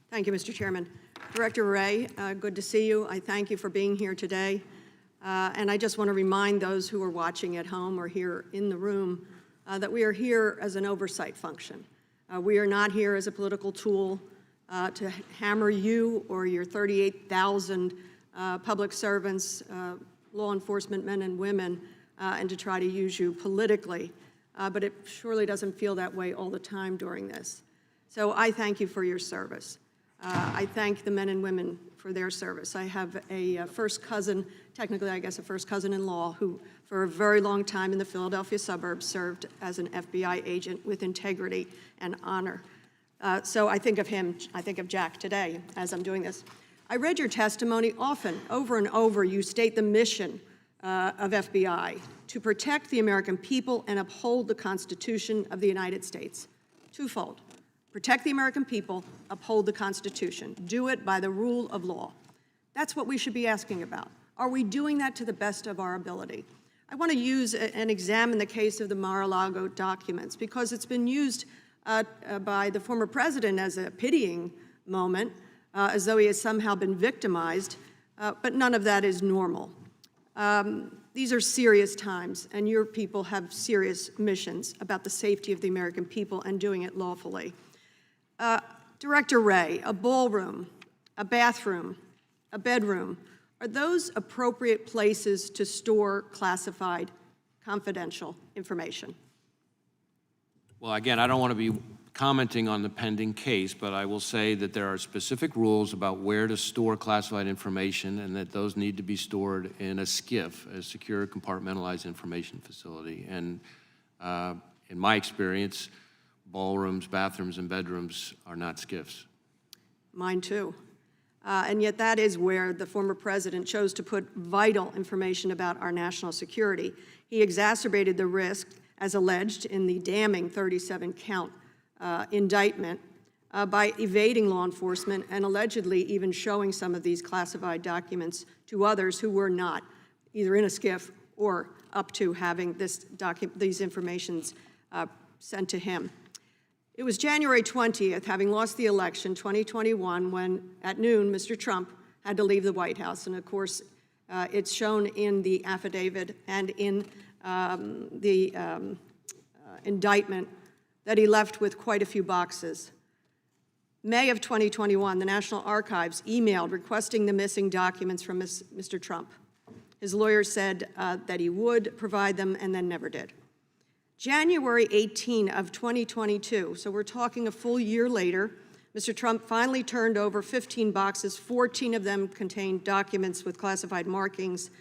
Thank you, Mr. Chairman. Director Wray, good to see you. I thank you for being here today. And I just want to remind those who are watching at home or here in the room that we are here as an oversight function. We are not here as a political tool to hammer you or your 38,000 public servants, law enforcement men and women, and to try to use you politically. But it surely doesn't feel that way all the time during this. So I thank you for your service. I thank the men and women for their service. I have a first cousin, technically I guess a first cousin-in-law, who for a very long time in the Philadelphia suburbs served as an FBI agent with integrity and honor. So I think of him, I think of Jack today as I'm doing this. I read your testimony often, over and over. You state the mission of FBI to protect the American people and uphold the Constitution of the United States. Twofold. Protect the American people, uphold the Constitution. Do it by the rule of law. That's what we should be asking about. Are we doing that to the best of our ability? I want to use and examine the case of the Mar-A-Lago documents because it's been used by the former president as a pitying moment, as though he has somehow been victimized, but none of that is normal. These are serious times, and your people have serious missions about the safety of the American people and doing it lawfully. Director Wray, a ballroom, a bathroom, a bedroom, are those appropriate places to store classified, confidential information? Well, again, I don't want to be commenting on the pending case, but I will say that there are specific rules about where to store classified information and that those need to be stored in a SCIF, a secure compartmentalized information facility. And in my experience, ballrooms, bathrooms, and bedrooms are not SCIFs. Mine too. And yet that is where the former president chose to put vital information about our national security. He exacerbated the risk, as alleged in the damning 37-count indictment, by evading law enforcement and allegedly even showing some of these classified documents to others who were not either in a SCIF or up to having these informations sent to him. It was January 20th, having lost the election, 2021, when at noon, Mr. Trump had to leave the White House. And of course, it's shown in the affidavit and in the indictment that he left with quite a few boxes. May of 2021, the National Archives emailed requesting the missing documents from Mr. Trump. His lawyer said that he would provide them and then never did. January 18 of 2022, so we're talking a full year later, Mr. Trump finally turned over 15 boxes. 14 of them contained documents with classified markings,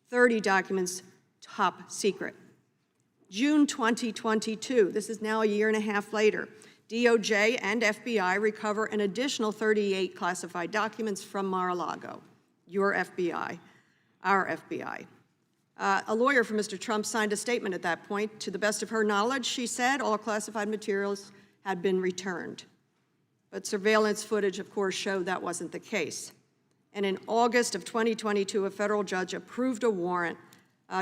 30 documents top secret. June 2022, this is now a year and a half later, DOJ and FBI recover an additional 38 classified documents from Mar-A-Lago, your FBI, our FBI. A lawyer for Mr. Trump signed a statement at that point. To the best of her knowledge, she said all classified materials had been returned. But surveillance footage, of course, showed that wasn't the case. And in August of 2022, a federal judge approved a warrant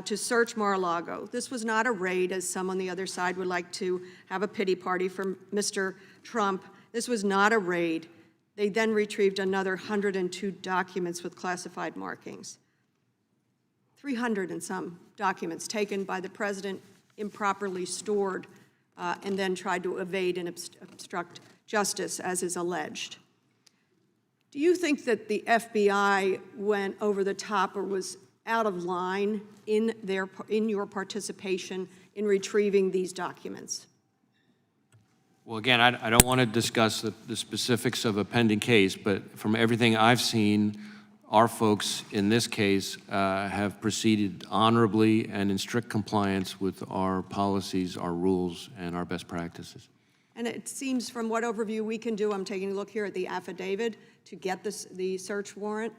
to search Mar-a-Lago. This was not a raid, as some on the other side would like to have a pity party for Mr. Trump. This was not a raid. They then retrieved another 102 documents with classified markings. 300 and some documents taken by the president, improperly stored, and then tried to evade and obstruct justice, as is alleged. Do you think that the FBI went over the top or was out of line in your participation in retrieving these documents? Well, again, I don't want to discuss the specifics of a pending case, but from everything I've seen, our folks in this case have proceeded honorably and in strict compliance with our policies, our rules, and our best practices. And it seems from what overview we can do, I'm taking a look here at the affidavit to get the search warrant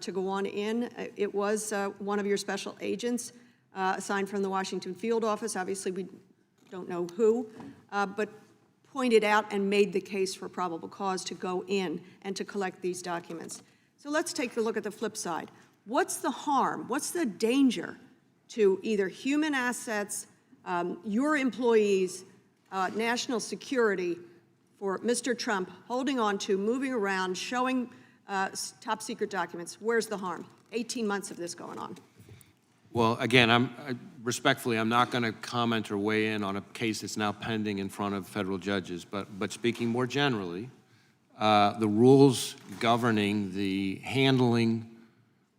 to go on in. It was one of your special agents assigned from the Washington field office. Obviously, we don't know who, but pointed out and made the case for probable cause to go in and to collect these documents. So let's take a look at the flip side. What's the harm? What's the danger to either human assets, your employees, national security, for Mr. Trump holding on to, moving around, showing top secret documents. Where's the harm? 18 months of this going on. Well, again, respectfully, I'm not going to comment or weigh in on a case that's now pending in front of federal judges, but speaking more generally, the rules governing the handling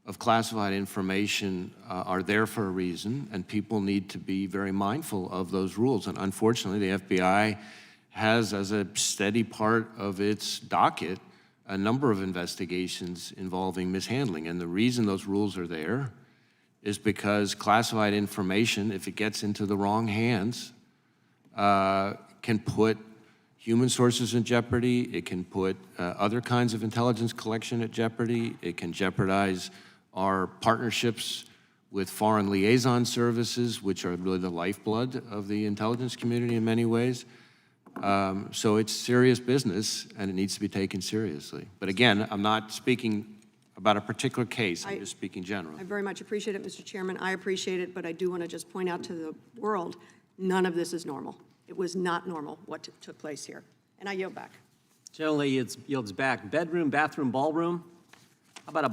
of classified information are there for a reason, and people need to be very mindful of those rules. And unfortunately, the FBI has, as a steady part of its docket, a number of investigations involving mishandling. And the reason those rules are there is because classified information, if it gets into the wrong hands, can put human sources in jeopardy. It can put other kinds of intelligence collection at jeopardy. It can jeopardize our partnerships with foreign liaison services, which are really the lifeblood of the intelligence community in many ways. So it's serious business, and it needs to be taken seriously. But again, I'm not speaking about a particular case. I'm just speaking generally. I very much appreciate it, Mr. Chairman. I appreciate it, but I do want to just point out to the world, none of this is normal. It was not normal what took place here. And I yield back. Generally, yields back. Bedroom, bathroom, ballroom. How about a